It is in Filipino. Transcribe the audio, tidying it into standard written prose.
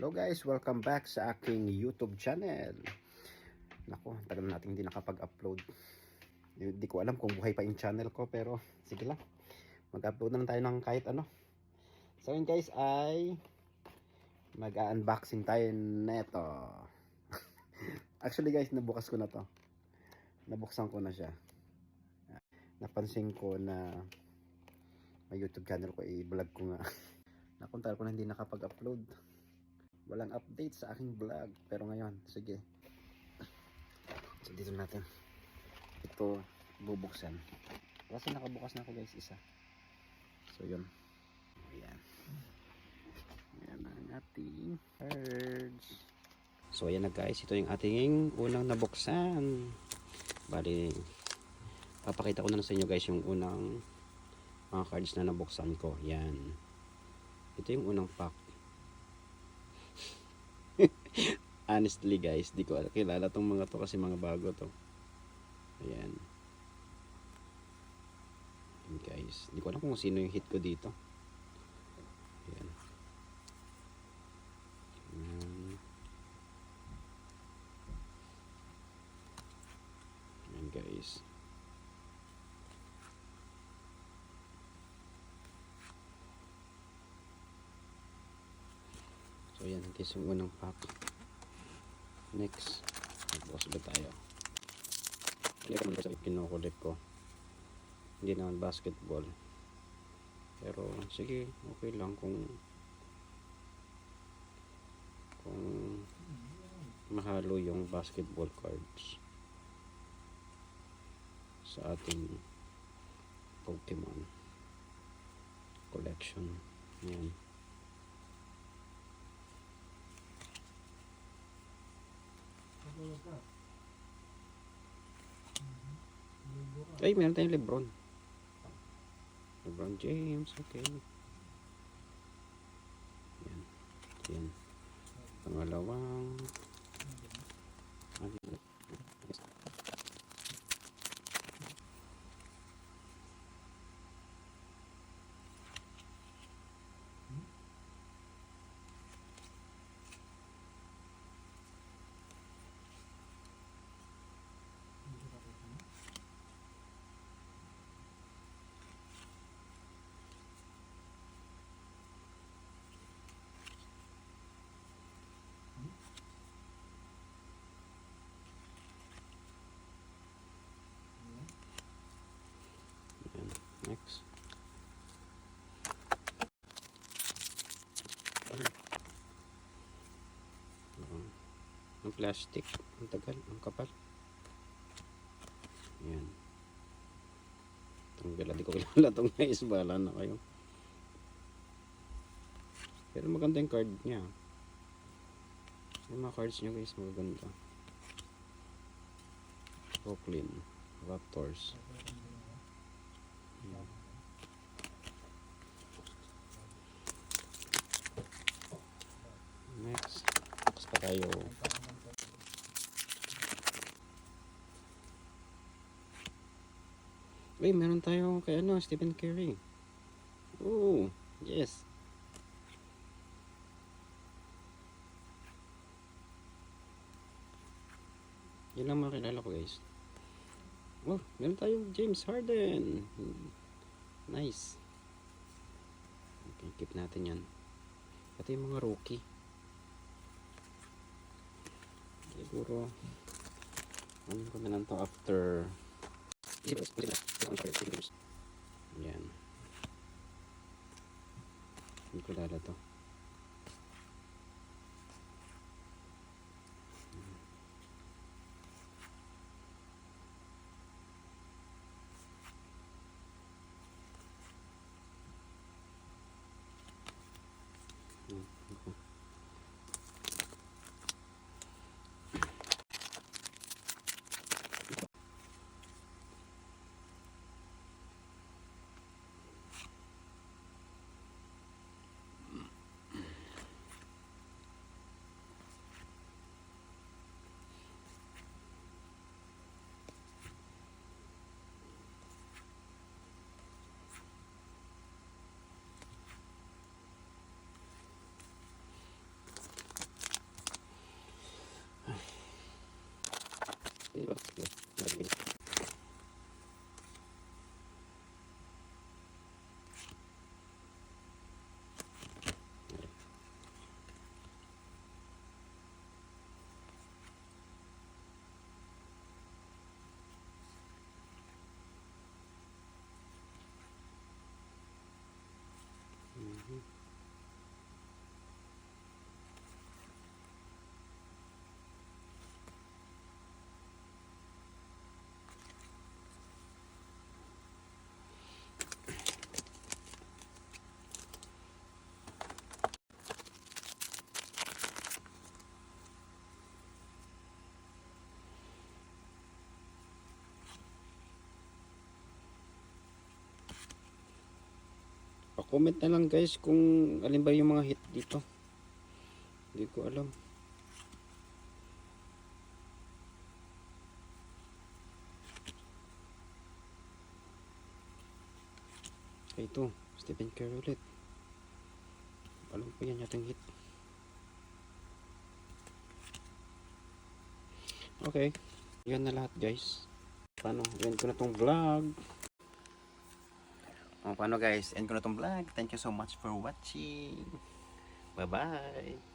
Hello guys, welcome back sa aking YouTube channel. Nako, tagal natin hindi nakapag-upload. Hindi ko alam kung buhay pa yung channel ko, pero sige lang. Mag-upload na lang tayo ng kahit ano. So yun guys, ay mag-unboxing tayo neto. Actually guys, nabukas ko na to. Nabuksan ko na siya. Napansin ko na may YouTube channel ko, i-vlog ko nga. Nakuntal ko na hindi nakapag-upload. Walang update sa aking vlog. Pero ngayon, sige. So dito natin ito bubuksan. Kasi nakabukas na ako guys, isa. So yun. Ayan. Ayan ang ating cards. So ayan na guys, ito yung ating unang nabuksan. Bali, papakita ko na sa inyo guys yung unang mga cards na nabuksan ko. Yan. Ito yung unang pack. Honestly guys, di ko kilala tong mga to kasi mga bago to. Ayan. Ayan guys, di ko alam kung sino yung hit ko dito. Ayan. Ayan. Ayan guys. So ayan guys, yung unang pack. Next, magbukas ba tayo? Hindi ko naman kasi kinukulit ko. Hindi naman basketball. Pero sige, okay lang kung mahalo yung basketball cards sa ating Pokemon collection. Ayan. Ay, meron tayong Lebron James. Okay. Yan. Yan. Pangalawang next. Ang plastic, ang tagal, ang kapal. Ayan. Tanggal, di ko kilala itong guys, bahala na kayo. Pero maganda yung card niya. Yung mga cards niya guys, maganda. Brooklyn Raptors. Ayan. Next, bukas pa tayo. Uy, meron tayo kay Stephen Curry. Oh, yes. Yan lang makilala ko guys. Oh, meron tayong James Harden. Nice. Okay, keep natin yan. Pati yung mga rookie. Siguro ano ko na lang to after yan. Hindi ko lala to. Comment na lang guys kung alin ba yung mga hit dito. Hindi ko alam. Ito, Stephen Curry ulit. Alam ko yan yating hit. Okay. Yan na lahat guys. Paano? End ko na tong vlog. Paano guys? End ko na tong vlog. Thank you so much for watching. Bye bye.